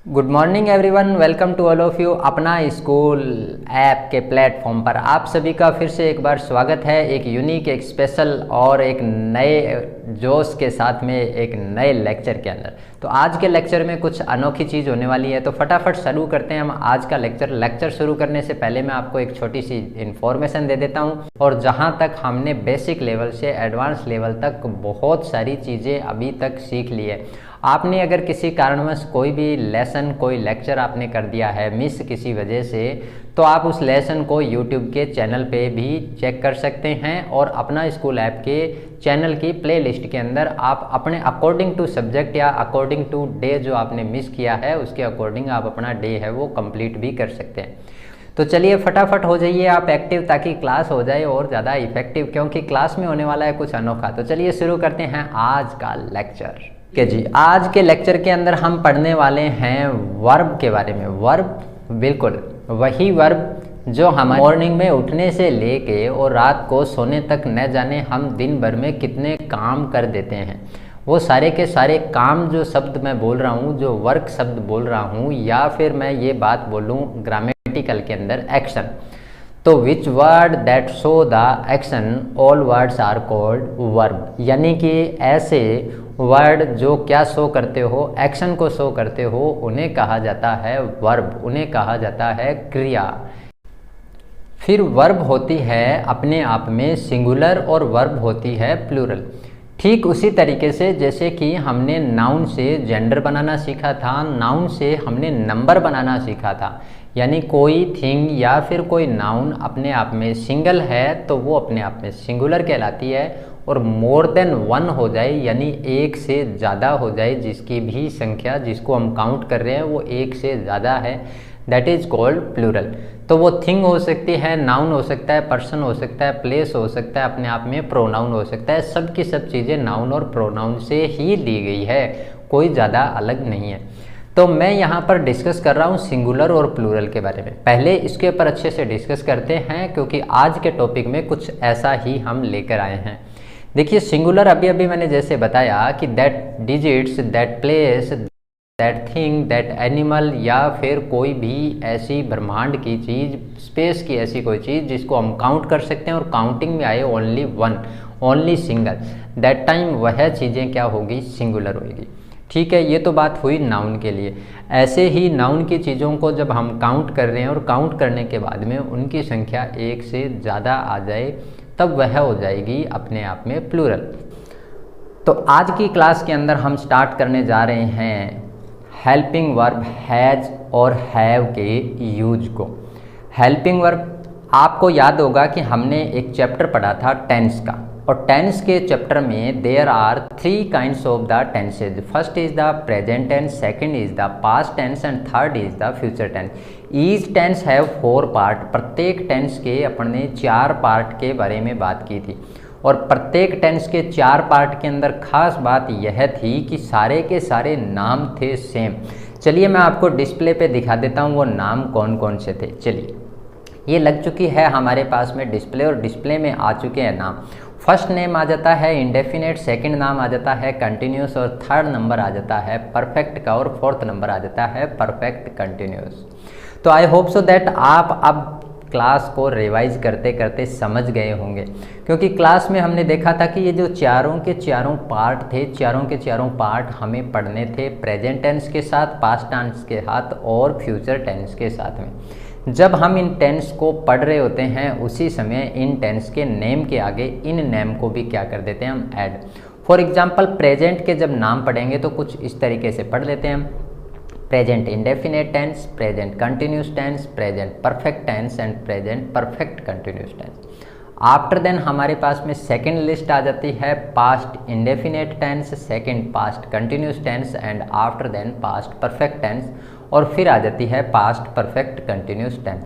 Good morning everyone, welcome to all of you अपना school app के platform पर आप सभी का फिर से एक बार स्वागत है। एक यूनिक, एक स्पेशल और एक नए जोश के साथ में एक नए लेक्चर के अंदर। तो आज के लेक्चर में कुछ अनोखी चीज़ होने वाली है, तो फटाफट शुरू करते हैं हम आज का लेक्चर शुरू करने से पहले मैं आपको एक छोटी सी इन्फॉर्मेशन दे देता हूँ। और जहाँ तक हमने बेसिक लेवल से एडवांस लेवल तक बहुत सारी चीज़ें अभी तक सीख ली है। आपने अगर किसी कारणवश कोई भी लेसन, कोई लेक्चर आपने कर दिया है मिस किसी वजह से, तो आप उस लेसन को यूट्यूब के चैनल पे भी चेक कर सकते हैं। और अपना स्कूल ऐप के चैनल की प्लेलिस्ट के अंदर आप अपने अकॉर्डिंग टू सब्जेक्ट या अकॉर्डिंग टू डे जो आपने मिस किया है उसके अकॉर्डिंग आप अपना डे है वो कंप्लीट भी कर सकते हैं। तो चलिए फटाफट हो जाइए आप एक्टिव, ताकि क्लास हो जाए और ज़्यादा इफेक्टिव, क्योंकि क्लास में होने वाला है कुछ अनोखा। तो चलिए शुरू करते हैं आज का लेक्चर। ठीक जी, आज के लेक्चर के अंदर हम पढ़ने वाले हैं वर्ब के बारे में। वर्ब, बिल्कुल वही वर्ब जो हम मॉर्निंग में उठने से लेके और रात को सोने तक न जाने हम दिन भर में कितने काम कर देते हैं। वो सारे के सारे काम, जो शब्द मैं बोल रहा हूँ, जो वर्क शब्द बोल रहा हूँ, या फिर मैं ये बात बोलूँ ग्रामेटिकल के अंदर एक्शन। तो which word that show the action, all words are called verb. यानी कि ऐसे वर्ड जो क्या शो करते हो, एक्शन को शो करते हो, उन्हें कहा जाता है वर्ब, उन्हें कहा जाता है क्रिया। फिर वर्ब होती है अपने आप में सिंगुलर और वर्ब होती है प्लूरल। ठीक उसी तरीके से जैसे कि हमने नाउन से जेंडर बनाना सीखा था, नाउन से हमने नंबर बनाना सीखा था। यानी कोई थिंग या फिर कोई नाउन अपने आप में सिंगल है तो वो अपने आप में सिंगुलर कहलाती है। और मोर देन वन हो जाए, यानी एक से ज़्यादा हो जाए, जिसकी भी संख्या जिसको हम काउंट कर रहे हैं वो एक से ज़्यादा है, दैट इज कॉल्ड प्लूरल। तो वो थिंग हो सकती है, नाउन हो सकता है, पर्सन हो सकता है, प्लेस हो सकता है, अपने आप में प्रोनाउन हो सकता है। सब की सब चीज़ें नाउन और प्रोनाउन से ही ली गई है, कोई ज़्यादा अलग नहीं है। तो मैं यहाँ पर डिस्कस कर रहा हूँ सिंगुलर और प्लूरल के बारे में। पहले इसके ऊपर अच्छे से डिस्कस करते हैं, क्योंकि आज के टॉपिक में कुछ ऐसा ही हम लेकर आए हैं। देखिए सिंगुलर अभी अभी मैंने जैसे बताया कि that digits, that place, that thing, that animal, या फिर कोई भी ऐसी ब्रह्मांड की चीज़, स्पेस की ऐसी कोई चीज़ जिसको हम काउंट कर सकते हैं और काउंटिंग में आए only one, only single, that time वह चीज़ें क्या होगी, सिंगुलर होगी। ठीक है, ये तो बात हुई नाउन के लिए। ऐसे ही नाउन की चीज़ों को जब हम काउंट कर रहे हैं और काउंट करने के बाद में उनकी संख्या एक से ज़्यादा आ जाए, तब वह हो जाएगी अपने आप में प्लूरल। तो आज की क्लास के अंदर हम स्टार्ट करने जा रहे हैं हेल्पिंग वर्ब हैज़ और हैव के यूज को। हेल्पिंग वर्ब, आपको याद होगा कि हमने एक चैप्टर पढ़ा था टेंस का, और टेंस के चैप्टर में there are 3 kinds of the tenses. First is the present tense, second is the past tense and third is the future tense. Each tense have 4 part. प्रत्येक टेंस के अपने 4 part के बारे में बात की थी, और प्रत्येक टेंस के 4 पार्ट के अंदर खास बात यह थी कि सारे के सारे नाम थे सेम। चलिए मैं आपको डिस्प्ले पे दिखा देता हूँ वो नाम कौन कौन से थे। चलिए, ये लग चुकी है हमारे पास में डिस्प्ले, और डिस्प्ले में आ चुके हैं नाम। फर्स्ट नेम आ जाता है इंडेफिनेट, सेकंड नाम आ जाता है कंटिन्यूस, और थर्ड नंबर आ जाता है परफेक्ट का, और फोर्थ नंबर आ जाता है परफेक्ट कंटिन्यूस। तो आई होप सो दैट आप अब क्लास को रिवाइज करते करते समझ गए होंगे, क्योंकि क्लास में हमने देखा था कि ये जो चारों के चारों पार्ट थे, चारों के चारों पार्ट हमें पढ़ने थे प्रेजेंट टेंस के साथ, पास्ट टेंस के साथ और फ्यूचर टेंस के साथ में। जब हम इन टेंस को पढ़ रहे होते हैं उसी समय इन टेंस के नेम के आगे इन नेम को भी क्या कर देते हैं हम, ऐड। फॉर एग्जाम्पल प्रेजेंट के जब नाम पढ़ेंगे तो कुछ इस तरीके से पढ़ लेते हैं हम, present indefinite tense, present continuous tense, present perfect tense and present perfect continuous tense. After then हमारे पास में सेकंड लिस्ट आ जाती है past indefinite tense, second past continuous tense and after then past perfect tense, और फिर आ जाती है पास्ट परफेक्ट कंटिन्यूस टेंस।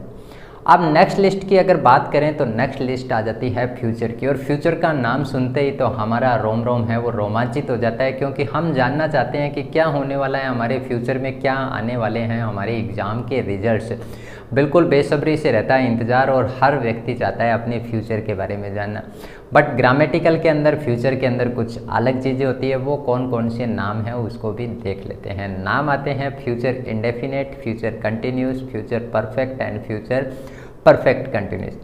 अब नेक्स्ट लिस्ट की अगर बात करें तो नेक्स्ट लिस्ट आ जाती है फ्यूचर की, और फ्यूचर का नाम सुनते ही तो हमारा रोम रोम है वो रोमांचित हो जाता है, क्योंकि हम जानना चाहते हैं कि क्या होने वाला है हमारे फ्यूचर में, क्या आने वाले हैं हमारे एग्ज़ाम के रिजल्ट्स। बिल्कुल बेसब्री से रहता है इंतज़ार, और हर व्यक्ति चाहता है अपने फ्यूचर के बारे में जानना। बट ग्रामेटिकल के अंदर फ्यूचर के अंदर कुछ अलग चीज़ें होती है। वो कौन कौन से नाम हैं उसको भी देख लेते हैं। नाम आते हैं future indefinite, future continuous, future perfect and future perfect continuous.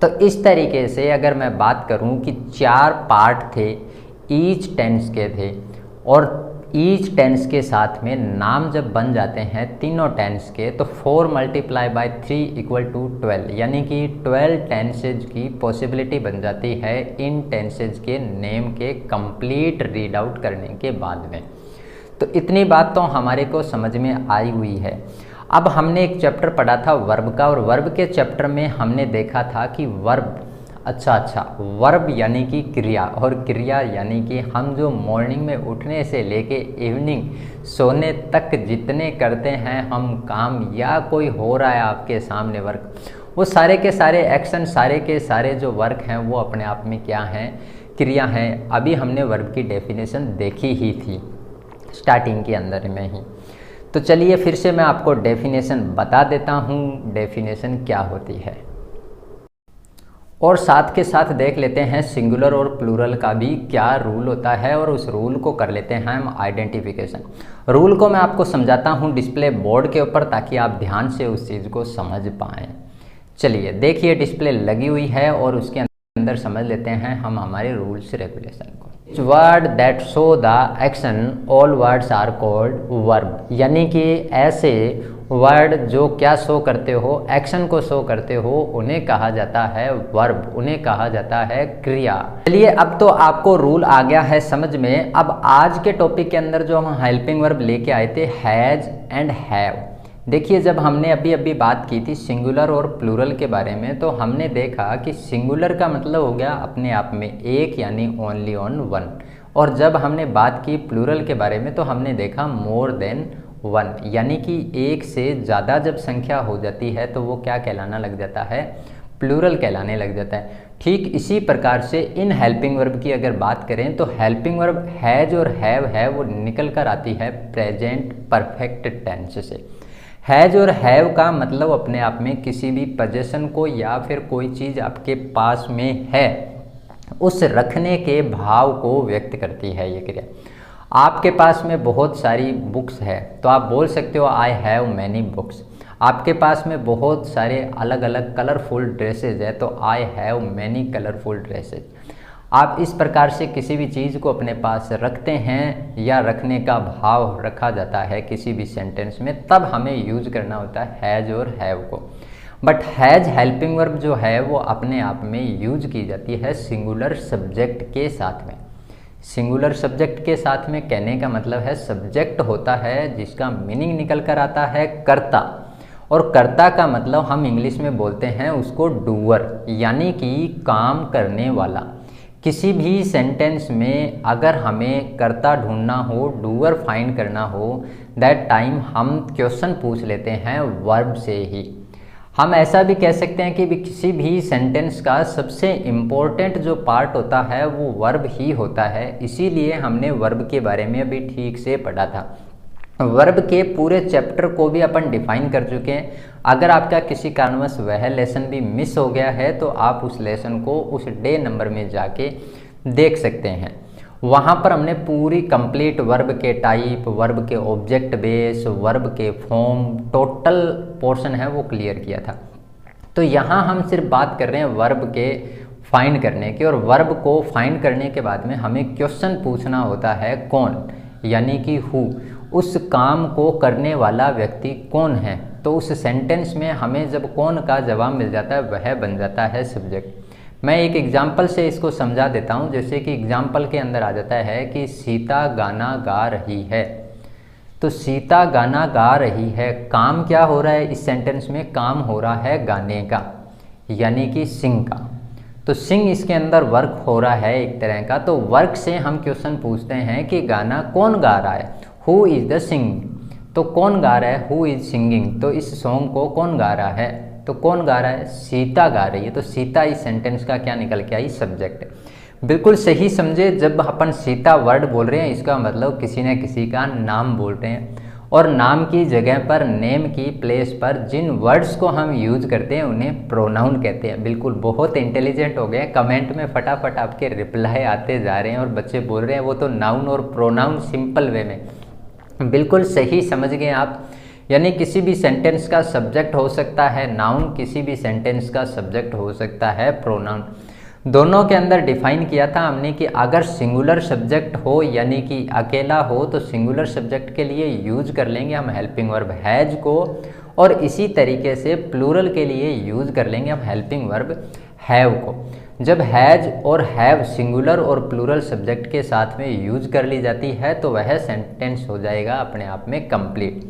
तो इस तरीके से अगर मैं बात करूं कि 4 पार्ट थे ईच टेंस के थे, और ईच टेंस के साथ में नाम जब बन जाते हैं तीनों टेंस के, तो 4 × 3 = 12, यानी कि 12 टेंसेज की पॉसिबिलिटी बन जाती है इन टेंसेज के नेम के कंप्लीट रीड आउट करने के बाद में। तो इतनी बात तो हमारे को समझ में आई हुई है। अब हमने एक चैप्टर पढ़ा था वर्ब का, और वर्ब के चैप्टर में हमने देखा था कि वर्ब वर्ब यानी कि क्रिया, और क्रिया यानी कि हम जो मॉर्निंग में उठने से लेके इवनिंग सोने तक जितने करते हैं हम काम, या कोई हो रहा है आपके सामने वर्क, वो सारे के सारे एक्शन, सारे के सारे जो वर्क हैं वो अपने आप में क्या हैं, क्रिया हैं। अभी हमने वर्ब की डेफिनेशन देखी ही थी स्टार्टिंग के अंदर में ही। तो चलिए फिर से मैं आपको डेफिनेशन बता देता हूँ, डेफिनेशन क्या होती है, और साथ के साथ देख लेते हैं सिंगुलर और प्लूरल का भी क्या रूल होता है, और उस रूल को कर लेते हैं हम आइडेंटिफिकेशन। रूल को मैं आपको समझाता हूँ डिस्प्ले बोर्ड के ऊपर, ताकि आप ध्यान से उस चीज़ को समझ पाएँ। चलिए देखिए डिस्प्ले लगी हुई है, और उसके अंदर समझ लेते हैं हम हमारे रूल्स रेगुलेशन को। Word that show the action all words are called verb, यानी कि ऐसे वर्ड जो क्या शो करते हो, एक्शन को शो करते हो, उन्हें कहा जाता है वर्ब, उन्हें कहा जाता है क्रिया। चलिए अब तो आपको रूल आ गया है समझ में। अब आज के टॉपिक के अंदर जो हम हेल्पिंग वर्ब लेके आए थे हैज एंड हैव, देखिए जब हमने अभी बात की थी सिंगुलर और प्लूरल के बारे में, तो हमने देखा कि सिंगुलर का मतलब हो गया अपने आप में एक, यानी ओनली ऑन वन, और जब हमने बात की प्लूरल के बारे में तो हमने देखा मोर देन वन, यानी कि एक से ज़्यादा जब संख्या हो जाती है तो वो क्या कहलाना लग जाता है, प्लूरल कहलाने लग जाता है। ठीक इसी प्रकार से इन हेल्पिंग वर्ब की अगर बात करें तो हेल्पिंग वर्ब हैज और हैव है वो निकल कर आती है प्रेजेंट परफेक्ट टेंस से। हैज और हैव का मतलब अपने आप में किसी भी पोजीशन को या फिर कोई चीज़ आपके पास में है उस रखने के भाव को व्यक्त करती है ये क्रिया। आपके पास में बहुत सारी बुक्स है तो आप बोल सकते हो आई हैव मैनी बुक्स। आपके पास में बहुत सारे अलग अलग कलरफुल ड्रेसेज है तो I have many colourful dresses. आप इस प्रकार से किसी भी चीज़ को अपने पास रखते हैं या रखने का भाव रखा जाता है किसी भी सेंटेंस में, तब हमें यूज करना होता है हैज और हैव को। बट हैज हेल्पिंग वर्ब जो है वो अपने आप में यूज की जाती है सिंगुलर सब्जेक्ट के साथ में। सिंगुलर सब्जेक्ट के साथ में कहने का मतलब है सब्जेक्ट होता है जिसका मीनिंग निकल कर आता है कर्ता, और कर्ता का मतलब हम इंग्लिश में बोलते हैं उसको डूअर, यानी कि काम करने वाला। किसी भी सेंटेंस में अगर हमें कर्ता ढूंढना हो, डूअर फाइंड करना हो, दैट टाइम हम क्वेश्चन पूछ लेते हैं वर्ब से ही। हम ऐसा भी कह सकते हैं कि किसी भी सेंटेंस का सबसे इम्पोर्टेंट जो पार्ट होता है वो वर्ब ही होता है, इसीलिए हमने वर्ब के बारे में अभी ठीक से पढ़ा था। वर्ब के पूरे चैप्टर को भी अपन डिफाइन कर चुके हैं। अगर आपका किसी कारणवश वह लेसन भी मिस हो गया है तो आप उस लेसन को उस डे नंबर में जाके देख सकते हैं। वहाँ पर हमने पूरी कंप्लीट वर्ब के टाइप, वर्ब के ऑब्जेक्ट बेस, वर्ब के फॉर्म, टोटल पोर्शन है वो क्लियर किया था। तो यहाँ हम सिर्फ बात कर रहे हैं वर्ब के फाइंड करने की, और वर्ब को फाइंड करने के बाद में हमें क्वेश्चन पूछना होता है कौन, यानी कि हु, उस काम को करने वाला व्यक्ति कौन है। तो उस सेंटेंस में हमें जब कौन का जवाब मिल जाता है वह बन जाता है सब्जेक्ट। मैं एक एग्जाम्पल से इसको समझा देता हूँ। जैसे कि एग्जाम्पल के अंदर आ जाता है कि सीता गाना गा रही है, तो सीता गाना गा रही है, काम क्या हो रहा है इस सेंटेंस में, काम हो रहा है गाने का, यानी कि सिंग का। तो सिंग इसके अंदर वर्क हो रहा है एक तरह का। तो वर्क से हम क्वेश्चन पूछते हैं कि गाना कौन गा रहा है, हु इज़ द सिंग। तो कौन गा रहा है, हु इज़ सिंगिंग। तो इस सॉन्ग को कौन गा रहा है, तो कौन गा रहा है, सीता गा रही है। तो सीता इस सेंटेंस का क्या निकल के आई, सब्जेक्ट। बिल्कुल सही समझे, जब अपन सीता वर्ड बोल रहे हैं इसका मतलब किसी न किसी का नाम बोल रहे हैं। और नाम की जगह पर, नेम की प्लेस पर जिन वर्ड्स को हम यूज करते हैं उन्हें प्रोनाउन कहते हैं। बिल्कुल बहुत इंटेलिजेंट हो गए, कमेंट में फटाफट आपके रिप्लाई आते जा रहे हैं और बच्चे बोल रहे हैं वो तो नाउन और प्रोनाउन सिंपल वे में। बिल्कुल सही समझ गए आप। यानी किसी भी सेंटेंस का सब्जेक्ट हो सकता है नाउन, किसी भी सेंटेंस का सब्जेक्ट हो सकता है प्रोनाउन। दोनों के अंदर डिफाइन किया था हमने कि अगर सिंगुलर सब्जेक्ट हो यानी कि अकेला हो तो सिंगुलर सब्जेक्ट के लिए यूज कर लेंगे हम हेल्पिंग वर्ब हैज को, और इसी तरीके से प्लूरल के लिए यूज कर लेंगे हम हेल्पिंग वर्ब हैव को। जब हैज और हैव सिंगुलर और प्लूरल सब्जेक्ट के साथ में यूज कर ली जाती है तो वह सेंटेंस हो जाएगा अपने आप में कंप्लीट।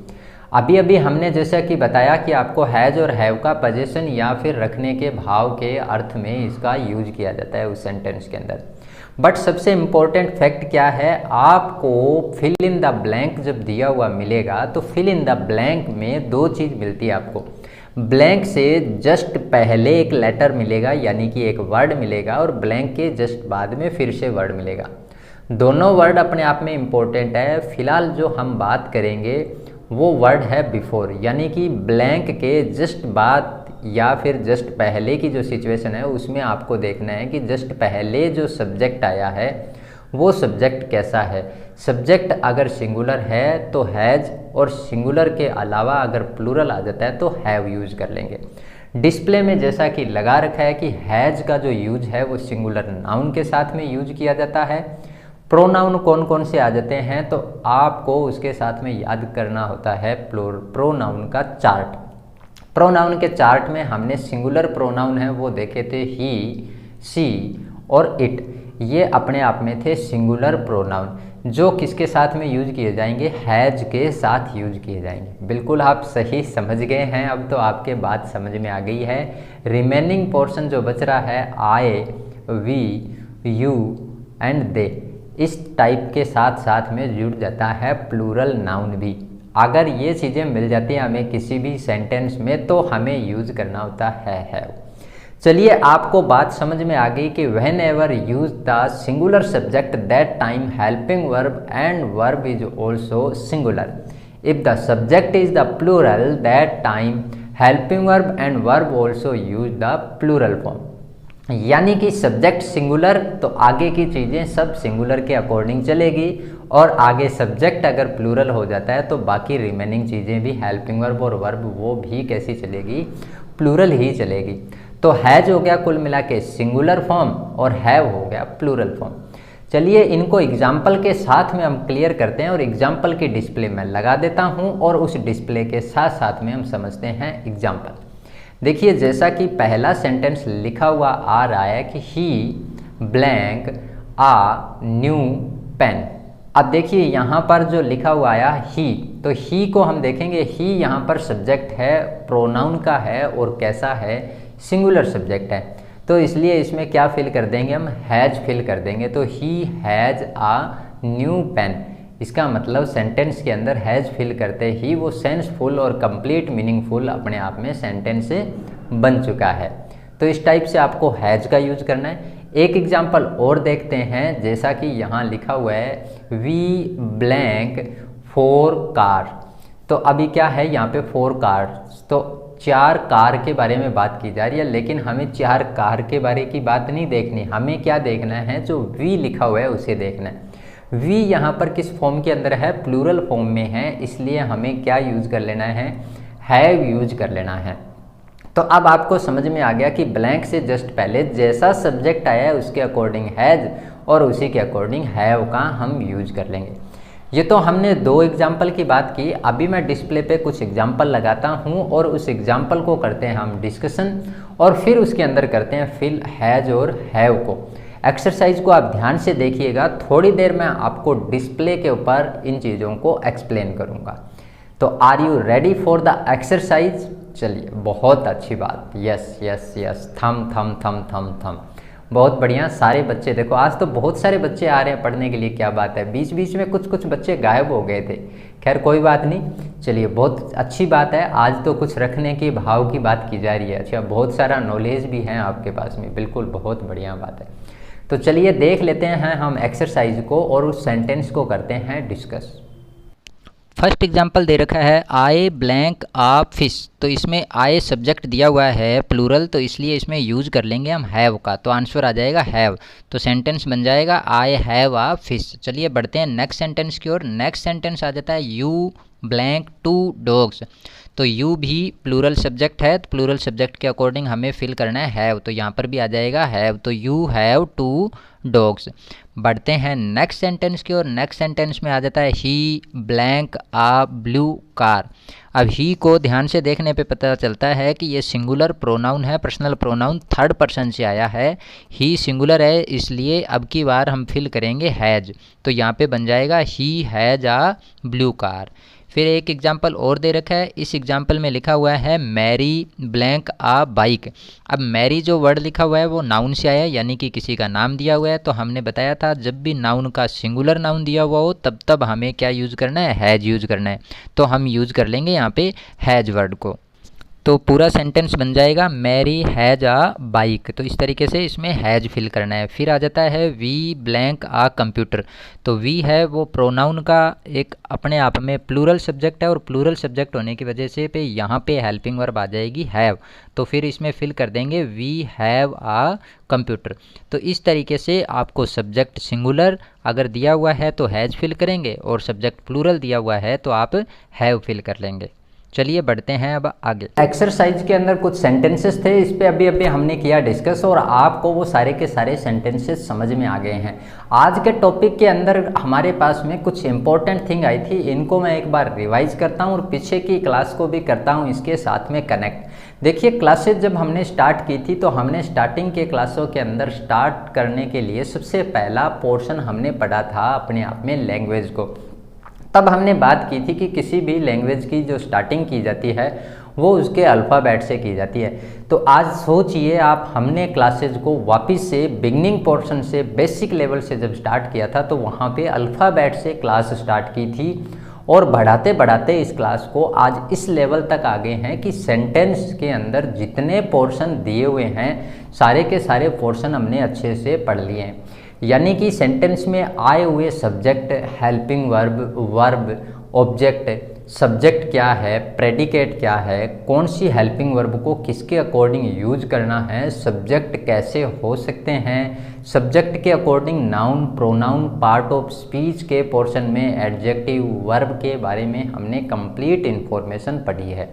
अभी अभी हमने जैसा कि बताया कि आपको हैज और हैव का पोजीशन या फिर रखने के भाव के अर्थ में इसका यूज किया जाता है उस सेंटेंस के अंदर। बट सबसे इम्पोर्टेंट फैक्ट क्या है, आपको फिल इन द ब्लैंक जब दिया हुआ मिलेगा तो फिल इन द ब्लैंक में दो चीज़ मिलती है आपको। ब्लैंक से जस्ट पहले एक लेटर मिलेगा यानी कि एक वर्ड मिलेगा, और ब्लैंक के जस्ट बाद में फिर से वर्ड मिलेगा। दोनों वर्ड अपने आप में इम्पोर्टेंट है। फिलहाल जो हम बात करेंगे वो वर्ड है बिफोर, यानी कि ब्लैंक के जस्ट बाद या फिर जस्ट पहले की जो सिचुएशन है उसमें आपको देखना है कि जस्ट पहले जो सब्जेक्ट आया है वो सब्जेक्ट कैसा है। सब्जेक्ट अगर सिंगुलर है तो हैज, और सिंगुलर के अलावा अगर प्लूरल आ जाता है तो हैव यूज कर लेंगे। डिस्प्ले में जैसा कि लगा रखा है कि हैज का जो यूज है वो सिंगुलर नाउन के साथ में यूज किया जाता है। प्रोनाउन कौन कौन से आ जाते हैं तो आपको उसके साथ में याद करना होता है प्रोनाउन का चार्ट। प्रोनाउन के चार्ट में हमने सिंगुलर प्रोनाउन है वो देखे थे ही, सी और इट। ये अपने आप में थे सिंगुलर प्रोनाउन जो किसके साथ में यूज किए जाएंगे, हैज के साथ यूज किए जाएंगे। बिल्कुल आप सही समझ गए हैं, अब तो आपके बात समझ में आ गई है। रिमेनिंग पोर्शन जो बच रहा है आई, वी, यू एंड दे, इस टाइप के साथ साथ में जुड़ जाता है प्लूरल नाउन भी। अगर ये चीज़ें मिल जाती हैं हमें किसी भी सेंटेंस में तो हमें यूज करना होता है हैव। चलिए आपको बात समझ में आ गई कि whenever use the singular subject that time helping verb and verb is also singular. If the subject is the plural that time helping verb and verb also use the plural form. यानी कि subject singular तो आगे की चीज़ें सब singular के according चलेगी, और आगे सब्जेक्ट अगर प्लूरल हो जाता है तो बाकी रिमेनिंग चीज़ें भी हेल्पिंग वर्ब और वर्ब वो भी कैसी चलेगी, प्लूरल ही चलेगी। तो हैज हो गया कुल मिला के सिंगुलर फॉर्म और हैव हो गया प्लूरल फॉर्म। चलिए इनको एग्जाम्पल के साथ में हम क्लियर करते हैं, और एग्जाम्पल की डिस्प्ले में लगा देता हूँ और उस डिस्प्ले के साथ साथ में हम समझते हैं एग्जाम्पल। देखिए जैसा कि पहला सेंटेंस लिखा हुआ आ रहा है कि ही ब्लैंक आ न्यू पेन। अब देखिए यहाँ पर जो लिखा हुआ आया ही, तो ही को हम देखेंगे, ही यहाँ पर सब्जेक्ट है, प्रोनाउन का है और कैसा है, सिंगुलर सब्जेक्ट है। तो इसलिए इसमें क्या फिल कर देंगे हम, हैज फिल कर देंगे। तो he has a new pen, इसका मतलब सेंटेंस के अंदर हैज फिल करते ही वो सेंसफुल और कंप्लीट मीनिंगफुल अपने आप में सेंटेंस बन चुका है। तो इस टाइप से आपको हैज का यूज करना है। एक एग्जांपल और देखते हैं, जैसा कि यहाँ लिखा हुआ है वी ब्लैंक 4 कार। तो अभी क्या है यहाँ पे 4 कार, तो 4 कार के बारे में बात की जा रही है, लेकिन हमें 4 कार के बारे की बात नहीं देखनी, हमें क्या देखना है, जो वी लिखा हुआ है उसे देखना है। वी यहाँ पर किस फॉर्म के अंदर है, प्लूरल फॉर्म में है, इसलिए हमें क्या यूज कर लेना है, हैव यूज कर लेना है। तो अब आपको समझ में आ गया कि ब्लैंक से जस्ट पहले जैसा सब्जेक्ट आया है उसके अकॉर्डिंग हैज और उसी के अकॉर्डिंग हैव का हम यूज कर लेंगे। ये तो हमने 2 एग्जाम्पल की बात की। अभी मैं डिस्प्ले पे कुछ एग्जाम्पल लगाता हूँ और उस एग्जाम्पल को करते हैं हम डिस्कशन, और फिर उसके अंदर करते हैं फिल हैज और हैव को। एक्सरसाइज को आप ध्यान से देखिएगा, थोड़ी देर में आपको डिस्प्ले के ऊपर इन चीज़ों को एक्सप्लेन करूँगा। तो are you ready for the exercise? चलिए बहुत अच्छी बात, यस यस यस, थम थम थम थम थम, बहुत बढ़िया। सारे बच्चे देखो, आज तो बहुत सारे बच्चे आ रहे हैं पढ़ने के लिए, क्या बात है। बीच बीच में कुछ बच्चे गायब हो गए थे, खैर कोई बात नहीं। चलिए बहुत अच्छी बात है, आज तो कुछ रखने के भाव की बात की जा रही है। अच्छा, बहुत सारा नॉलेज भी है आपके पास में, बिल्कुल बहुत बढ़िया बात है। तो चलिए देख लेते हैं हम एक्सरसाइज को और उस सेंटेंस को करते हैं डिस्कस। फर्स्ट एग्जांपल दे रखा है आई ब्लैंक आ फिश, तो इसमें आई सब्जेक्ट दिया हुआ है प्लूरल, तो इसलिए इसमें यूज कर लेंगे हम हैव का, तो आंसर आ जाएगा हैव। तो सेंटेंस बन जाएगा आई हैव आ फिश। चलिए बढ़ते हैं नेक्स्ट सेंटेंस की ओर। नेक्स्ट सेंटेंस आ जाता है यू ब्लैंक टू डॉग्स, तो यू भी प्लूरल सब्जेक्ट है, तो प्लूरल सब्जेक्ट के अकॉर्डिंग हमें फिल करना है हैव, तो यहाँ पर भी आ जाएगा हैव, तो यू हैव टू डॉग्स। बढ़ते हैं नेक्स्ट सेंटेंस की ओर। नेक्स्ट सेंटेंस में आ जाता है ही ब्लैंक आ ब्लू कार। अब ही को ध्यान से देखने पे पता चलता है कि ये सिंगुलर प्रोनाउन है, पर्सनल प्रोनाउन थर्ड पर्सन से आया है। ही सिंगुलर है, इसलिए अब की बार हम फिल करेंगे हैज, तो यहाँ पे बन जाएगा he has a blue car. फिर एक एग्जाम्पल और दे रखा है, इस एग्जाम्पल में लिखा हुआ है मैरी ब्लैंक आ बाइक। अब मैरी जो वर्ड लिखा हुआ है वो नाउन से आया है, यानी कि किसी का नाम दिया हुआ है, तो हमने बताया था जब भी नाउन का सिंगुलर नाउन दिया हुआ हो तब हमें क्या यूज़ करना है, हैज यूज़ करना है, तो हम यूज़ कर लेंगे यहाँ पे हैज वर्ड को। तो पूरा सेंटेंस बन जाएगा मैरी हैज आ बाइक, तो इस तरीके से इसमें हैज फिल करना है। फिर आ जाता है वी ब्लैंक आ कंप्यूटर, तो वी है वो प्रोनाउन का एक अपने आप में प्लूरल सब्जेक्ट है, और प्लूरल सब्जेक्ट होने की वजह से पे यहाँ पे हेल्पिंग वर्ब आ जाएगी हैव, तो फिर इसमें फिल कर देंगे वी हैव आ कंप्यूटर। तो इस तरीके से आपको सब्जेक्ट सिंगुलर अगर दिया हुआ है तो हैज फिल करेंगे, और सब्जेक्ट प्लूरल दिया हुआ है तो आप हैव फिल कर लेंगे। चलिए बढ़ते हैं अब आगे। एक्सरसाइज के अंदर कुछ सेंटेंसेस थे, इस पे अभी हमने किया डिस्कस, और आपको वो सारे के सारे सेंटेंसेस समझ में आ गए हैं। आज के टॉपिक के अंदर हमारे पास में कुछ इंपॉर्टेंट थिंग आई थी, इनको मैं एक बार रिवाइज करता हूँ और पीछे की क्लास को भी करता हूँ इसके साथ में कनेक्ट। देखिए क्लासेज जब हमने स्टार्ट की थी तो हमने स्टार्टिंग के क्लासों के अंदर स्टार्ट करने के लिए सबसे पहला पोर्शन हमने पढ़ा था अपने आप में लैंग्वेज को। तब हमने बात की थी कि किसी भी लैंग्वेज की जो स्टार्टिंग की जाती है वो उसके अल्फ़ाबेट से की जाती है। तो आज सोचिए आप, हमने क्लासेज को वापस से बिगनिंग पोर्शन से बेसिक लेवल से जब स्टार्ट किया था तो वहाँ पे अल्फ़ाबेट से क्लास स्टार्ट की थी, और बढ़ाते बढ़ाते इस क्लास को आज इस लेवल तक आ गए हैं कि सेंटेंस के अंदर जितने पोर्शन दिए हुए हैं सारे के सारे पोर्शन हमने अच्छे से पढ़ लिए हैं। यानी कि सेंटेंस में आए हुए subject, helping verb, verb, object, subject क्या है, प्रेडिकेट क्या है, कौन सी हेल्पिंग वर्ब को किसके अकॉर्डिंग यूज करना है, सब्जेक्ट कैसे हो सकते हैं, सब्जेक्ट के according noun, pronoun, part of speech के पोर्शन में एडजेक्टिव, वर्ब के बारे में हमने कंप्लीट इन्फॉर्मेशन पढ़ी है।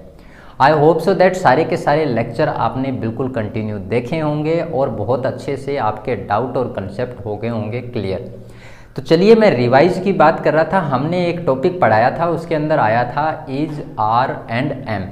आई होप सो दैट सारे के सारे लेक्चर आपने बिल्कुल कंटिन्यू देखे होंगे और बहुत अच्छे से आपके डाउट और कंसेप्ट हो गए होंगे क्लियर। तो चलिए मैं रिवाइज की बात कर रहा था, हमने एक टॉपिक पढ़ाया था, उसके अंदर आया था is, are and am.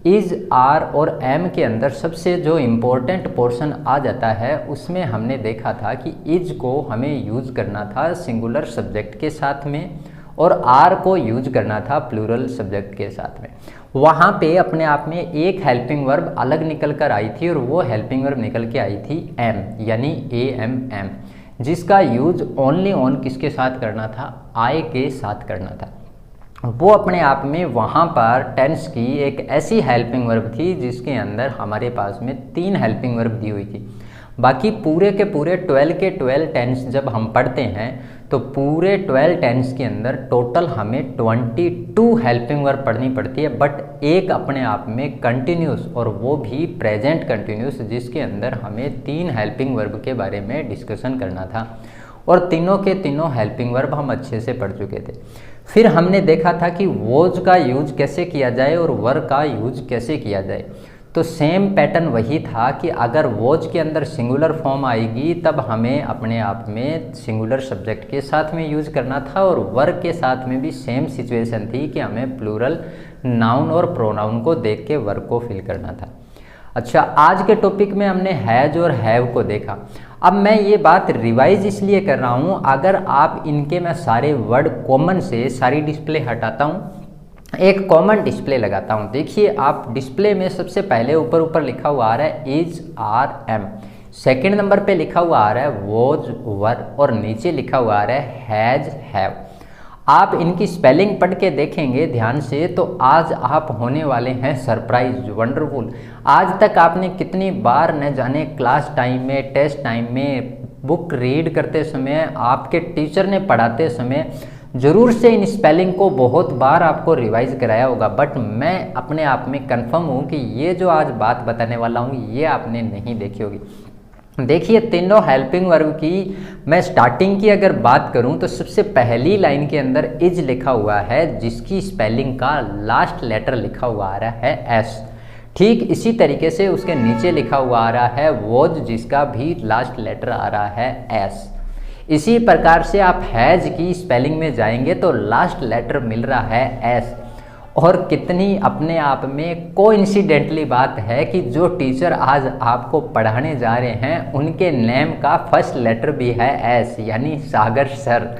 Is, are और एम के अंदर सबसे जो इम्पोर्टेंट पोर्शन आ जाता है उसमें हमने देखा था कि इज को हमें यूज करना था सिंगुलर सब्जेक्ट के साथ में, और आर को यूज करना था प्लूरल सब्जेक्ट के साथ में। वहाँ पे अपने आप में एक हेल्पिंग वर्ब अलग निकल कर आई थी, और वो हेल्पिंग वर्ब निकल के आई थी एम, यानी ए एम एम, जिसका यूज ओनली ऑन किसके साथ करना था, आई के साथ करना था। वो अपने आप में वहाँ पर टेंस की एक ऐसी हेल्पिंग वर्ब थी जिसके अंदर हमारे पास में 3 हेल्पिंग वर्ब दी हुई थी। बाकी पूरे के पूरे 12 के 12 टेंस जब हम पढ़ते हैं तो पूरे 12 टेंस के अंदर टोटल हमें 22 हेल्पिंग वर्ब पढ़नी पड़ती है, बट एक अपने आप में कंटिन्यूस, और वो भी प्रेजेंट कंटिन्यूस, जिसके अंदर हमें 3 हेल्पिंग वर्ब के बारे में डिस्कशन करना था, और तीनों के तीनों हेल्पिंग वर्ब हम अच्छे से पढ़ चुके थे। फिर हमने देखा था कि वॉज का यूज कैसे किया जाए और वर का यूज कैसे किया जाए। तो सेम पैटर्न वही था कि अगर वॉच के अंदर सिंगुलर फॉर्म आएगी तब हमें अपने आप में सिंगुलर सब्जेक्ट के साथ में यूज करना था, और वर्ब के साथ में भी सेम सिचुएशन थी कि हमें प्लूरल नाउन और प्रोनाउन को देख के वर्ब को फिल करना था। अच्छा, आज के टॉपिक में हमने हैज और हैव को देखा। अब मैं ये बात रिवाइज इसलिए कर रहा हूँ, अगर आप इनके मैं सारे वर्ड कॉमन से सारी डिस्प्ले हटाता हूँ, एक कॉमन डिस्प्ले लगाता हूँ। देखिए आप डिस्प्ले में सबसे पहले ऊपर ऊपर लिखा हुआ आ रहा है is, are, am, second number पे लिखा हुआ आ रहा है वॉज, वर, और नीचे लिखा हुआ आ रहा है हैज, हैव। आप इनकी स्पेलिंग पढ़ के देखेंगे ध्यान से तो आज आप होने वाले हैं सरप्राइज, वंडरफुल। आज तक आपने कितनी बार न जाने क्लास टाइम में, टेस्ट टाइम में, बुक रीड करते समय, आपके टीचर ने पढ़ाते समय ज़रूर से इन स्पेलिंग को बहुत बार आपको रिवाइज कराया होगा, बट मैं अपने आप में कंफर्म हूँ कि ये जो आज बात बताने वाला हूँ ये आपने नहीं देखी होगी। देखिए, तीनों हेल्पिंग वर्ब की मैं स्टार्टिंग की अगर बात करूं तो सबसे पहली लाइन के अंदर इज लिखा हुआ है, जिसकी स्पेलिंग का लास्ट लेटर लिखा हुआ आ रहा है एस। ठीक इसी तरीके से उसके नीचे लिखा हुआ आ रहा है वॉज, जिसका भी लास्ट लेटर आ रहा है एस। इसी प्रकार से आप हैज की स्पेलिंग में जाएंगे तो लास्ट लेटर मिल रहा है एस। और कितनी अपने आप में कोइंसिडेंटली बात है कि जो टीचर आज आपको पढ़ाने जा रहे हैं उनके नेम का फर्स्ट लेटर भी है एस, यानी सागर सर।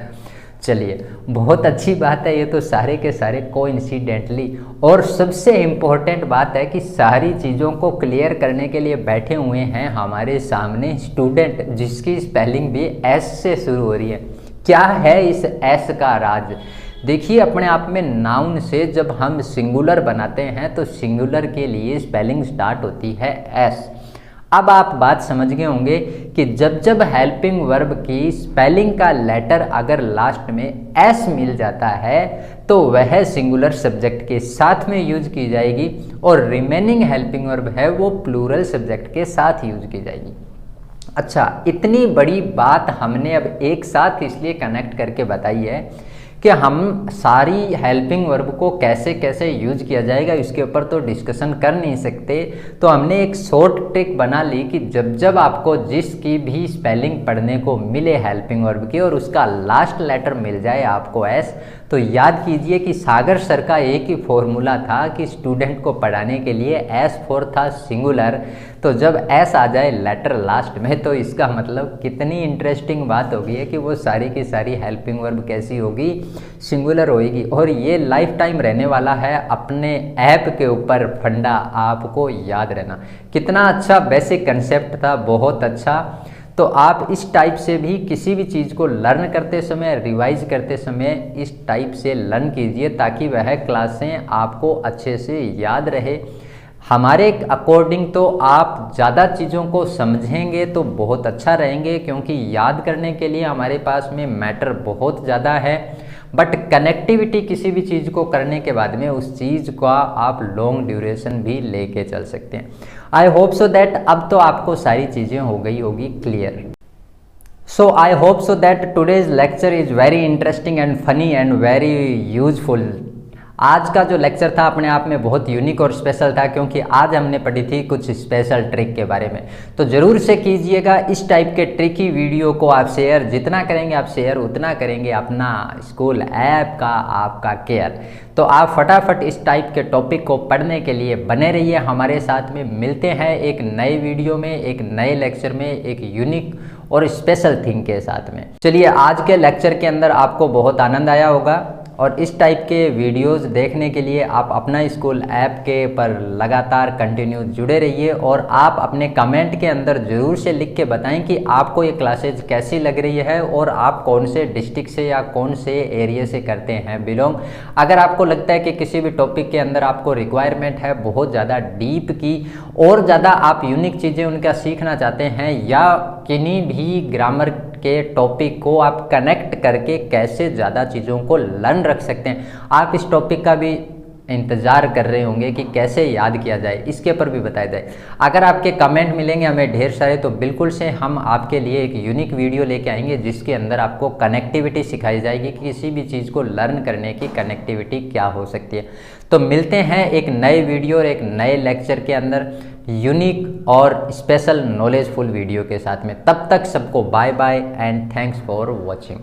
चलिए, बहुत अच्छी बात है, ये तो सारे के सारे कोइंसिडेंटली। और सबसे इम्पोर्टेंट बात है कि सारी चीज़ों को क्लियर करने के लिए बैठे हुए हैं हमारे सामने स्टूडेंट, जिसकी स्पेलिंग भी एस से शुरू हो रही है। क्या है इस एस का राज? देखिए, अपने आप में नाउन से जब हम सिंगुलर बनाते हैं तो सिंगुलर के लिए स्पेलिंग स्टार्ट होती है एस। अब आप बात समझ गए होंगे कि जब जब हेल्पिंग वर्ब की स्पेलिंग का लेटर अगर लास्ट में एस मिल जाता है तो वह सिंगुलर सब्जेक्ट के साथ में यूज की जाएगी, और रिमेनिंग हेल्पिंग वर्ब है वो प्लूरल सब्जेक्ट के साथ यूज की जाएगी। अच्छा, इतनी बड़ी बात हमने अब एक साथ इसलिए कनेक्ट करके बताई है कि हम सारी हेल्पिंग वर्ब को कैसे कैसे यूज किया जाएगा इसके ऊपर तो डिस्कशन कर नहीं सकते। तो हमने एक शॉर्ट ट्रिक बना ली कि जब जब आपको जिसकी भी स्पेलिंग पढ़ने को मिले हेल्पिंग वर्ब की और उसका लास्ट लेटर मिल जाए आपको एस, तो याद कीजिए कि सागर सर का एक ही फॉर्मूला था कि स्टूडेंट को पढ़ाने के लिए एस फॉर था सिंगुलर। तो जब एस आ जाए लेटर लास्ट में तो इसका मतलब कितनी इंटरेस्टिंग बात होगी है कि वो सारी की सारी हेल्पिंग वर्ब कैसी होगी, सिंगुलर होएगी। और ये लाइफ टाइम रहने वाला है अपने ऐप के ऊपर फंडा, आपको याद रहना। कितना अच्छा बेसिक कंसेप्ट था, बहुत अच्छा। तो आप इस टाइप से भी किसी भी चीज़ को लर्न करते समय, रिवाइज करते समय इस टाइप से लर्न कीजिए ताकि वह क्लासें आपको अच्छे से याद रहे। हमारे अकॉर्डिंग तो आप ज़्यादा चीज़ों को समझेंगे तो बहुत अच्छा रहेंगे, क्योंकि याद करने के लिए हमारे पास में मैटर बहुत ज़्यादा है, बट कनेक्टिविटी किसी भी चीज़ को करने के बाद में उस चीज़ का आप लॉन्ग ड्यूरेशन भी लेके चल सकते हैं। आई होप सो दैट अब तो आपको सारी चीज़ें हो गई होगी clear. So I hope so that today's lecture is very interesting and funny and very useful. आज का जो लेक्चर था अपने आप में बहुत यूनिक और स्पेशल था, क्योंकि आज हमने पढ़ी थी कुछ स्पेशल ट्रिक के बारे में। तो ज़रूर से कीजिएगा इस टाइप के ट्रिकी वीडियो को आप शेयर, जितना करेंगे आप शेयर उतना करेंगे अपना स्कूल ऐप का आपका केयर। तो आप फटाफट इस टाइप के टॉपिक को पढ़ने के लिए बने रहिए हमारे साथ में। मिलते हैं एक नए वीडियो में, एक नए लेक्चर में, एक यूनिक और स्पेशल थिंग के साथ में। चलिए, आज के लेक्चर के अंदर आपको बहुत आनंद आया होगा, और इस टाइप के वीडियोस देखने के लिए आप अपना स्कूल ऐप के पर लगातार कंटिन्यू जुड़े रहिए। और आप अपने कमेंट के अंदर ज़रूर से लिख के बताएं कि आपको ये क्लासेज कैसी लग रही है और आप कौन से डिस्ट्रिक्ट से या कौन से एरिया से करते हैं बिलोंग। अगर आपको लगता है कि किसी भी टॉपिक के अंदर आपको रिक्वायरमेंट है बहुत ज़्यादा डीप की, और ज़्यादा आप यूनिक चीज़ें उनका सीखना चाहते हैं, या किन्हीं भी ग्रामर के टॉपिक को आप कनेक्ट करके कैसे ज़्यादा चीज़ों को लर्न रख सकते हैं, आप इस टॉपिक का भी इंतज़ार कर रहे होंगे कि कैसे याद किया जाए, इसके ऊपर भी बताया जाए। अगर आपके कमेंट मिलेंगे हमें ढेर सारे, तो बिल्कुल से हम आपके लिए एक यूनिक वीडियो लेके आएंगे जिसके अंदर आपको कनेक्टिविटी सिखाई जाएगी कि किसी भी चीज़ को लर्न करने की कनेक्टिविटी क्या हो सकती है। तो मिलते हैं एक नए वीडियो और एक नए लेक्चर के अंदर यूनिक और स्पेशल नॉलेजफुल वीडियो के साथ में। तब तक सबको bye bye and thanks for watching.